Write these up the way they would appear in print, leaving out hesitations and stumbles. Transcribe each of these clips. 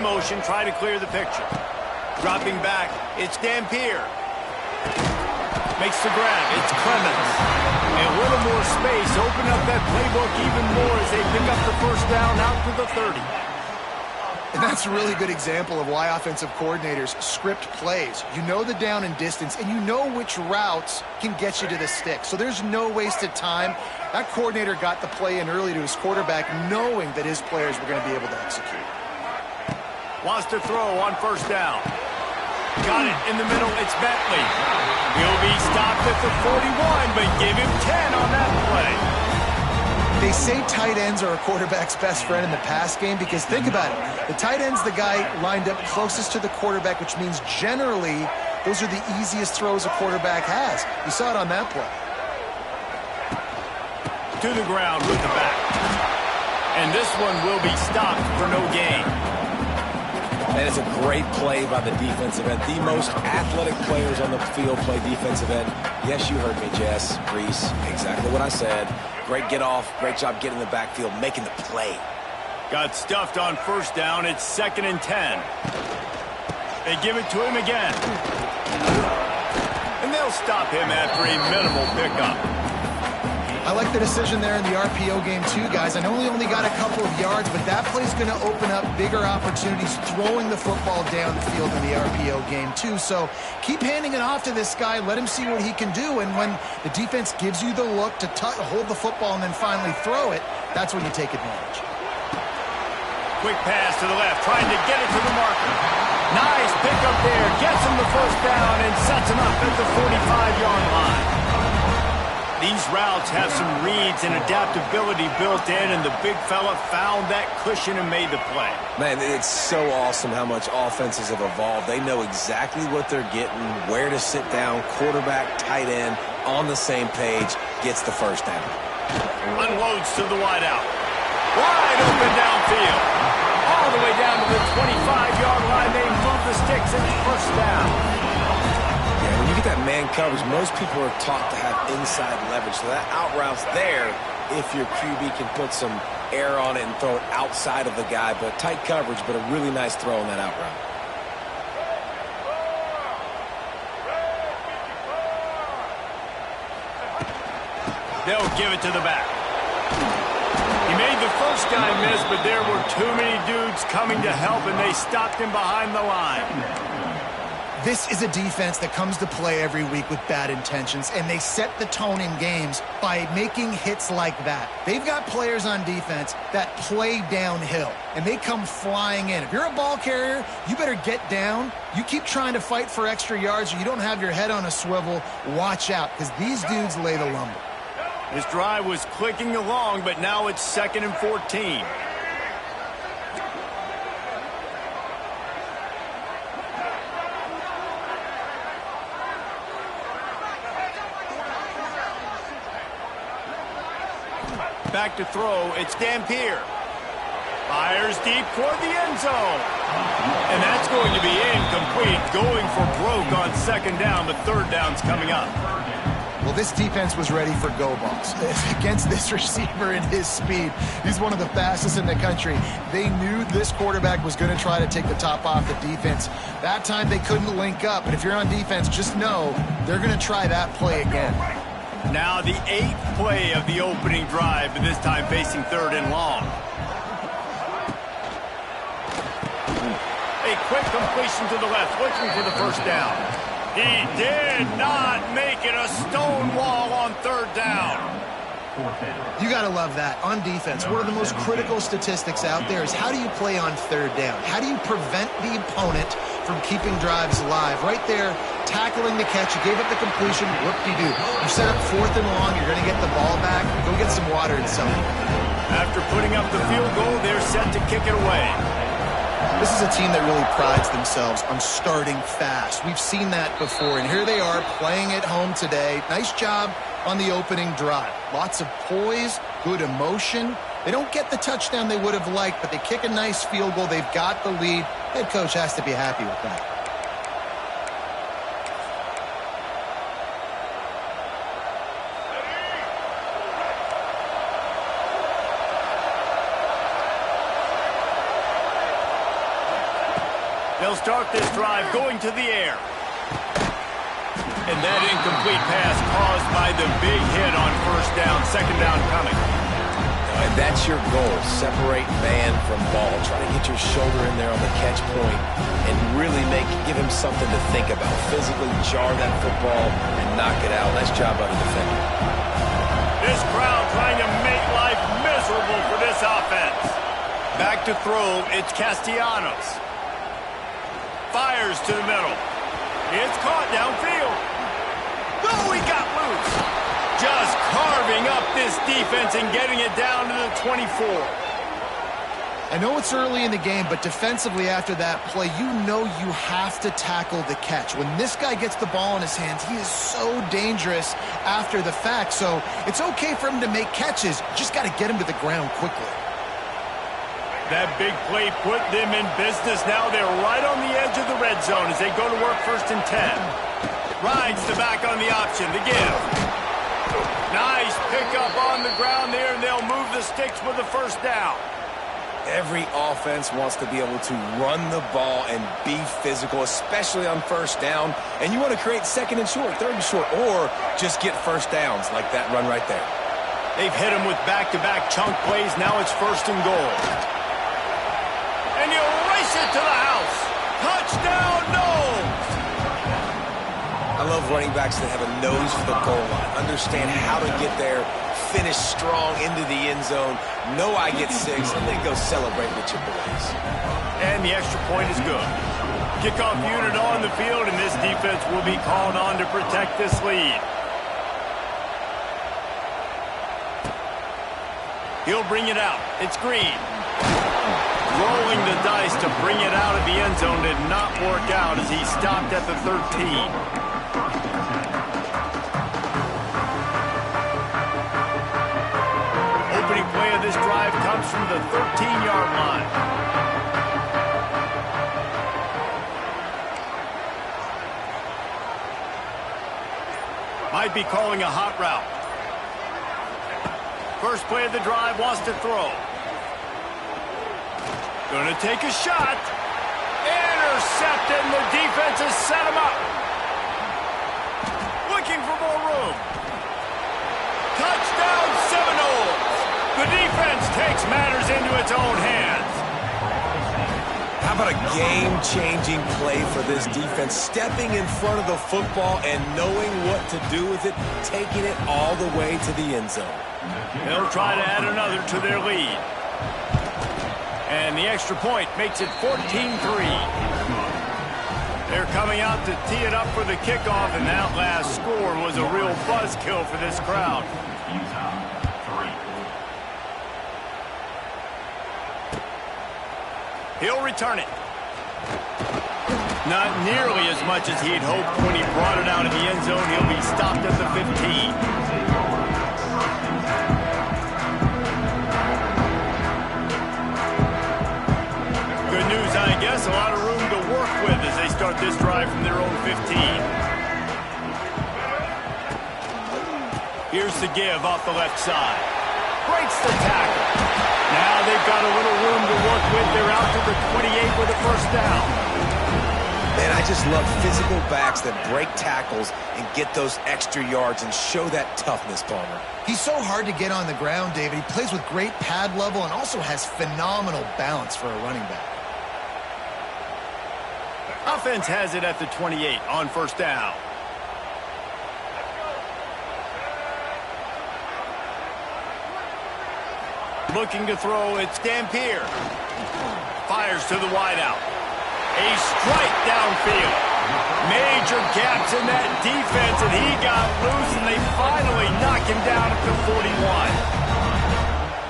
motion, try to clear the picture. Dropping back, it's Dampier. Makes the grab, it's Clemens. And a little more space, open up that playbook even more as they pick up the first down out to the 30. And that's a really good example of why offensive coordinators script plays. You know the down and distance, and you know which routes can get you to the stick. So there's no wasted time. That coordinator got the play in early to his quarterback, knowing that his players were going to be able to execute. Wants to throw on first down. Got it in the middle, it's Bentley. He'll be stopped at the 41, but give him 10 on that play. They say tight ends are a quarterback's best friend in the pass game because think about it. The tight end's the guy lined up closest to the quarterback, which means generally those are the easiest throws a quarterback has. You saw it on that play. To the ground with the back. And this one will be stopped for no gain. And it's a great play by the defensive end. The most athletic players on the field play defensive end. Yes, you heard me, Jess, Reese. Exactly what I said. Great get off. Great job getting in the backfield, making the play. Got stuffed on first down. It's 2nd and 10. They give it to him again. And they'll stop him after a minimal pickup. I like the decision there in the RPO game too, guys. I know he only got a couple of yards, but that play's going to open up bigger opportunities throwing the football down the field in the RPO game too. So keep handing it off to this guy. Let him see what he can do. And when the defense gives you the look to hold the football and then finally throw it, that's when you take advantage. Quick pass to the left, trying to get it to the marker. Nice pickup there. Gets him the first down and sets him up at the 45-yard line. These routes have some reads and adaptability built in, and the big fella found that cushion and made the play. Man, it's so awesome how much offenses have evolved. They know exactly what they're getting, where to sit down, quarterback, tight end, on the same page, gets the first down. Unloads to the wideout. Wide open downfield. All the way down to the 25-yard line. They move the sticks and first down. Yeah, when you get that man coverage, most people are taught to have inside leverage. So that out route's there if your QB can put some air on it and throw it outside of the guy. But tight coverage, but a really nice throw on that out route. They'll give it to the back. He made the first guy miss, but there were too many dudes coming to help, and they stopped him behind the line. This is a defense that comes to play every week with bad intentions, and they set the tone in games by making hits like that. They've got players on defense that play downhill, and they come flying in. If you're a ball carrier, you better get down. You keep trying to fight for extra yards, or you don't have your head on a swivel. Watch out, because these dudes lay the lumber. This drive was clicking along, but now it's 2nd and 14. Back to throw, it's Dampier. Fires deep toward the end zone. And that's going to be incomplete. Going for broke on 2nd down, but 3rd down's coming up. Well, this defense was ready for go balls. Against this receiver and his speed, he's one of the fastest in the country. They knew this quarterback was going to try to take the top off the defense. That time they couldn't link up, but if you're on defense, just know they're going to try that play again. Now the 8th play of the opening drive, but this time facing 3rd and long. A quick completion to the left, looking for the first down. He did not make it a stone wall on 3rd down. You got to love that. On defense, one of the most critical statistics out there is how do you play on 3rd down? How do you prevent the opponent from keeping drives alive? Right there, tackling the catch. You gave up the completion. Whoop-de-doo. You set up 4th and long. You're going to get the ball back. Go get some water and something. After putting up the field goal, they're set to kick it away. This is a team that really prides themselves on starting fast. We've seen that before, and here they are playing at home today. Nice job on the opening drive. Lots of poise, good emotion. They don't get the touchdown they would have liked, but they kick a nice field goal. They've got the lead. Head coach has to be happy with that. They'll start this drive going to the air. And that incomplete pass caused by the big hit on first down. Second down coming. And that's your goal. Separate man from ball. Try to get your shoulder in there on the catch point and really give him something to think about. Physically jar that football and knock it out. Nice job by the defender. This crowd trying to make life miserable for this offense. Back to throw, it's Castellanos. Fires to the middle. It's caught downfield. Oh, he got loose. Just carving up this defense and getting it down to the 24. I know it's early in the game, but defensively after that play, you know you have to tackle the catch. When this guy gets the ball in his hands, he is so dangerous after the fact. So it's okay for him to make catches. Just got to get him to the ground quickly. That big play put them in business. Now they're right on the edge of the red zone as they go to work 1st and 10. Rides the back on the option to give. Nice pickup on the ground there, and they'll move the sticks with the first down. Every offense wants to be able to run the ball and be physical, especially on first down. And you want to create 2nd and short, 3rd and short, or just get first downs like that run right there. They've hit him with back-to-back chunk plays. Now it's 1st and goal. And you race it to the house. Touchdown, Noles! I love running backs that have a nose for the goal line, understand how to get there, finish strong into the end zone, know I get 6, and then go celebrate with your boys. And the extra point is good. Kickoff unit on the field, and this defense will be called on to protect this lead. He'll bring it out. It's Green. Rolling the dice to bring it out of the end zone did not work out as he stopped at the 13. Opening play of this drive comes from the 13-yard line. Might be calling a hot route. First play of the drive, wants to throw. Gonna take a shot. Intercepted, and the defense has set him up. Looking for more room. Touchdown, Seminoles. The defense takes matters into its own hands. How about a game-changing play for this defense? Stepping in front of the football and knowing what to do with it, taking it all the way to the end zone. They'll try to add another to their lead. And the extra point makes it 14-3. They're coming out to tee it up for the kickoff, and that last score was a real buzzkill for this crowd. He'll return it. Not nearly as much as he'd hoped when he brought it out of the end zone. He'll be stopped at the 15. Good news, I guess. A lot of room to work with as they start this drive from their own 15. Here's the give off the left side. Breaks the tackle. Now they've got a little room to work with. They're out to the 28 with a first down. Man, I just love physical backs that break tackles and get those extra yards and show that toughness, Palmer. He's so hard to get on the ground, David. He plays with great pad level and also has phenomenal balance for a running back. Offense has it at the 28 on first down. Looking to throw, it's Dampier. Fires to the wideout. A strike downfield. Major gaps in that defense, and he got loose, and they finally knock him down at the 41.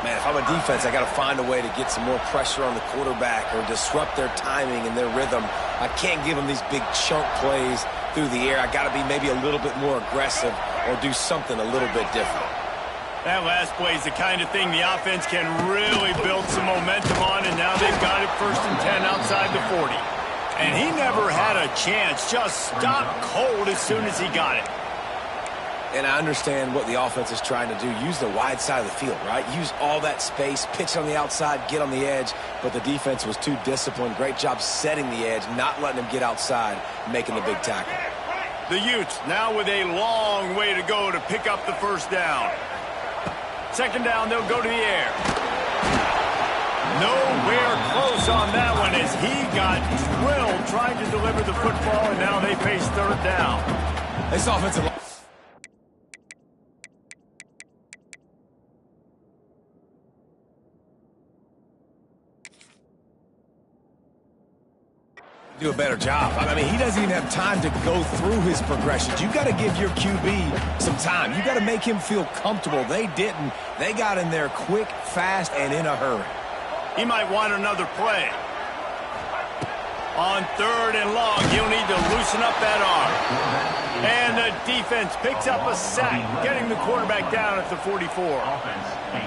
Man, if I'm a defense, I got to find a way to get some more pressure on the quarterback or disrupt their timing and their rhythm. I can't give them these big chunk plays through the air. I got to be maybe a little bit more aggressive or do something a little bit different. That last play is the kind of thing the offense can really build some momentum on, and now they've got it 1st and 10 outside the 40. And he never had a chance, just stopped cold as soon as he got it. And I understand what the offense is trying to do. Use the wide side of the field, right? Use all that space, pitch on the outside, get on the edge. But the defense was too disciplined. Great job setting the edge, not letting them get outside, making the big tackle. The Utes now with a long way to go to pick up the first down. Second down, they'll go to the air. Nowhere close on that one as he got drilled trying to deliver the football, and now they face third down. This offensive line do a better job. I mean, he doesn't even have time to go through his progressions. You got to give your QB some time. You got to make him feel comfortable. They didn't. They got in there quick, fast, and in a hurry. He might want another play. On third and long, he'll need to loosen up that arm. And the defense picks up a sack, getting the quarterback down at the 44.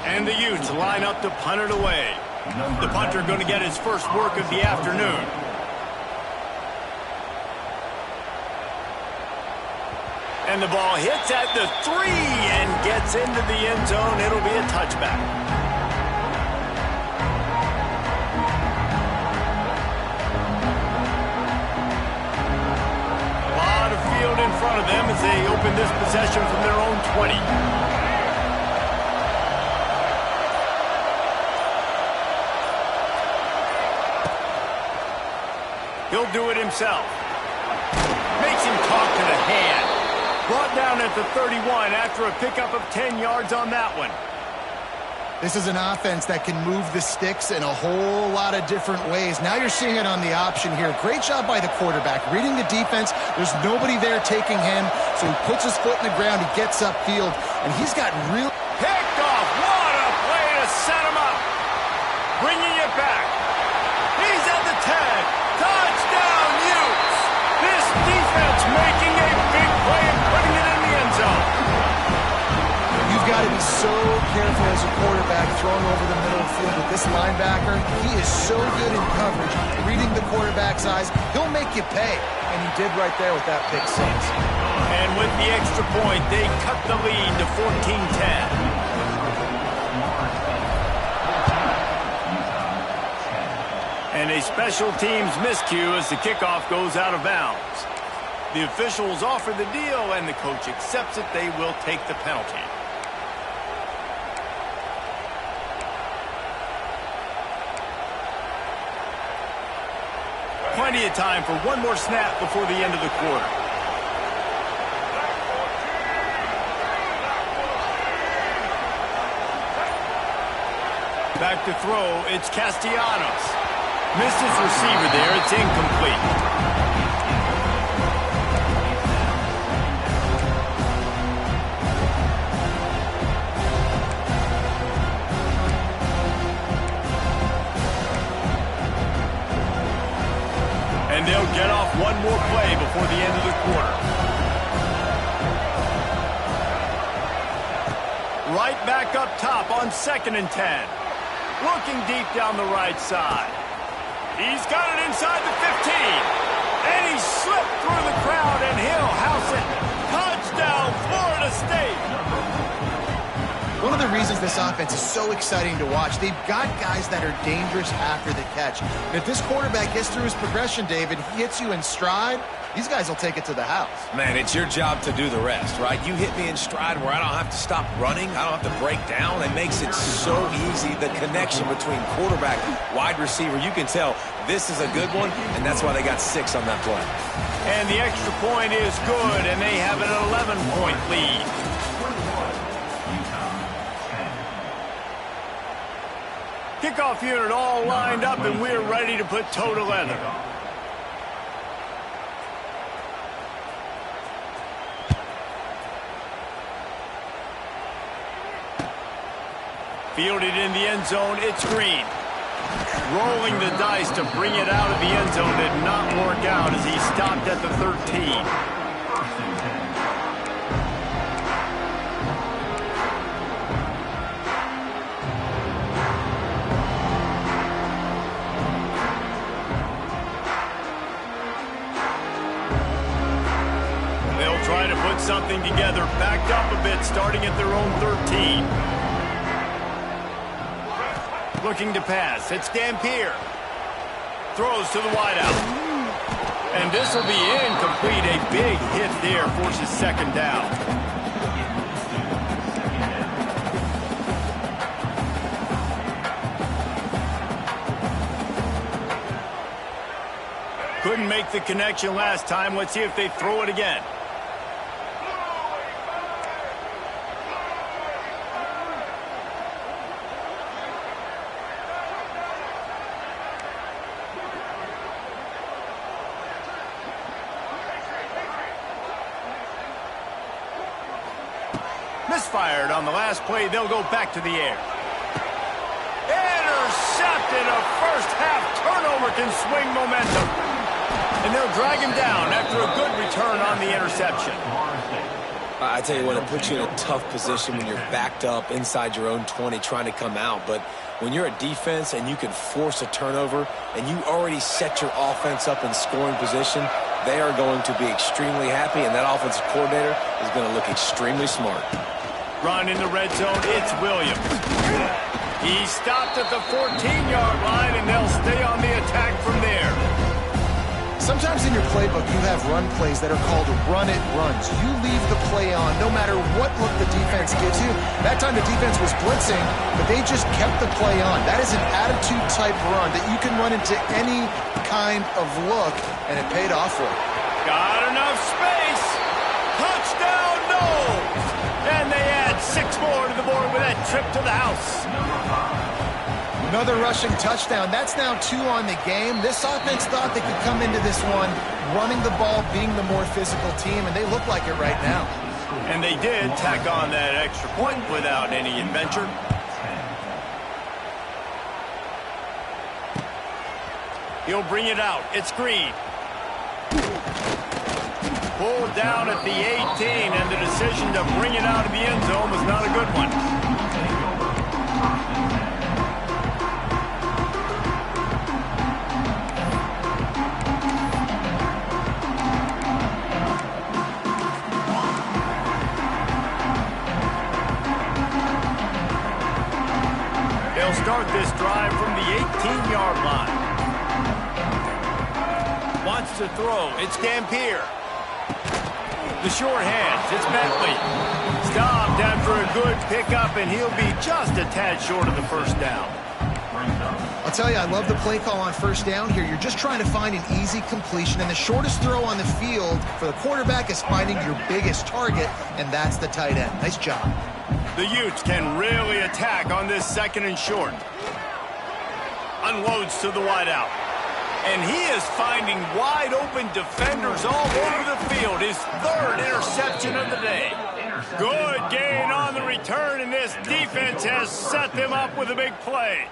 And the Utes line up to punt it away. The punter going to get his first work of the afternoon. And the ball hits at the 3 and gets into the end zone. It'll be a touchback. A lot of field in front of them as they open this possession from their own 20. He'll do it himself. Makes him talk to the hand. Brought down at the 31 after a pickup of 10 yards on that one. This is an offense that can move the sticks in a whole lot of different ways. Now you're seeing it on the option here. Great job by the quarterback. Reading the defense, there's nobody there taking him, so he puts his foot in the ground, he gets upfield, and he's got real... Picked off. What a play to set him up. Bringing it back. He's at the 10. Touchdown, Utes. This defense making a big play and putting it in the end zone. You've got to be so careful as a quarterback throwing over the middle of the field with this linebacker. He is so good in coverage, reading the quarterback's eyes. He'll make you pay, and he did right there with that pick six. And with the extra point, they cut the lead to 14-10. And a special teams miscue as the kickoff goes out of bounds. The officials offer the deal, and the coach accepts it. They will take the penalty. Plenty of time for one more snap before the end of the quarter. Back to throw, it's Castellanos. Missed his receiver there, it's incomplete. And they'll get off one more play before the end of the quarter. Right back up top on 2nd and 10. Looking deep down the right side. He's got it inside the 15. And he slipped through the crowd, and he'll house it. Touchdown, Florida State. One of the reasons this offense is so exciting to watch, they've got guys that are dangerous after the catch. And if this quarterback gets through his progression, David, he hits you in stride, these guys will take it to the house. Man, it's your job to do the rest, right? You hit me in stride where I don't have to stop running. I don't have to break down. It makes it so easy. The connection between quarterback, wide receiver, you can tell this is a good one, and that's why they got 6 on that play. And the extra point is good, and they have an 11-point lead. Kickoff unit all lined up, and we're ready to put toe to leather. Fielded in the end zone, it's Green. Rolling the dice to bring it out of the end zone did not work out as he stopped at the 13. try to put something together, backed up a bit, starting at their own 13. Looking to pass. It's Dampier. Throws to the wideout. And this will be incomplete. A big hit there forces second down. Couldn't make the connection last time. Let's see if they throw it again. Misfired on the last play. They'll go back to the air. Intercepted. A first-half turnover can swing momentum. And they'll drag him down after a good return on the interception. I tell you what, it puts you in a tough position when you're backed up inside your own 20 trying to come out. But when you're a defense and you can force a turnover and you already set your offense up in scoring position, they are going to be extremely happy, and that offensive coordinator is going to look extremely smart. Run in the red zone, it's Williams. He stopped at the 14-yard line, and they'll stay on the attack from there. Sometimes in your playbook, you have run plays that are called run-it runs. You leave the play on no matter what look the defense gives you. That time the defense was blitzing, but they just kept the play on. That is an attitude-type run that you can run into any kind of look, and it paid off for you. Got enough space. Touchdown, no! And they add 6 more to the board with that trip to the house. Another rushing touchdown. That's now 2 on the game. This offense thought they could come into this one running the ball, being the more physical team, and they look like it right now. And they did tack on that extra point without any adventure. He'll bring it out. It's Green. Pulled down at the 18, and the decision to bring it out of the end zone was not a good one. They'll start this drive from the 18-yard line. Wants to throw. It's Dampier. The short hands. It's Bentley. Stopped after a good pickup, and he'll be just a tad short of the first down. I'll tell you, I love the play call on first down here. You're just trying to find an easy completion, and the shortest throw on the field for the quarterback is finding your biggest target, and that's the tight end. Nice job. The Utes can really attack on this second and short. Unloads to the wideout. And he is finding wide-open defenders all over the field. His 3rd interception of the day. Good gain on the return, and this defense has set them up with a big play.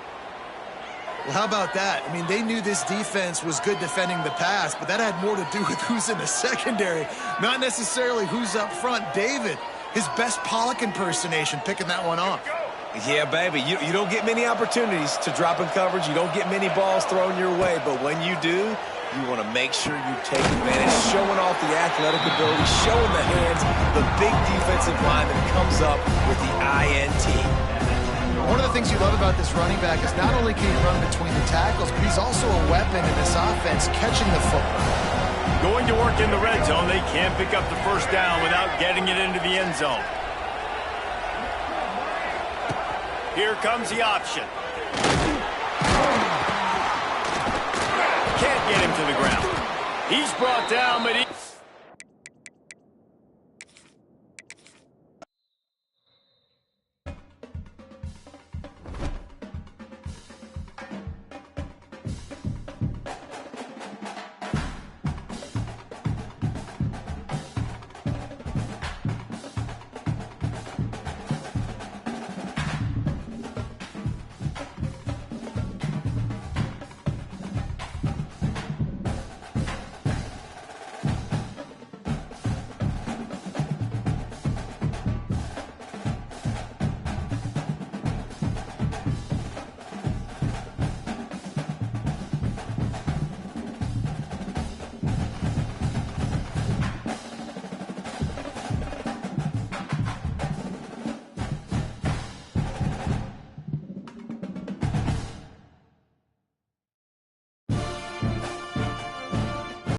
Well, how about that? I mean, they knew this defense was good defending the pass, but that had more to do with who's in the secondary, not necessarily who's up front. David, his best Pollock impersonation, picking that one off. Yeah, baby, you don't get many opportunities to drop in coverage. You don't get many balls thrown your way, but when you do, you want to make sure you take advantage, showing off the athletic ability, showing the hands, the big defensive line that comes up with the INT. One of the things you love about this running back is not only can he run between the tackles, but he's also a weapon in this offense, catching the football. Going to work in the red zone, they can't pick up the first down without getting it into the end zone. Here comes the option. Can't get him to the ground. He's brought down, but he...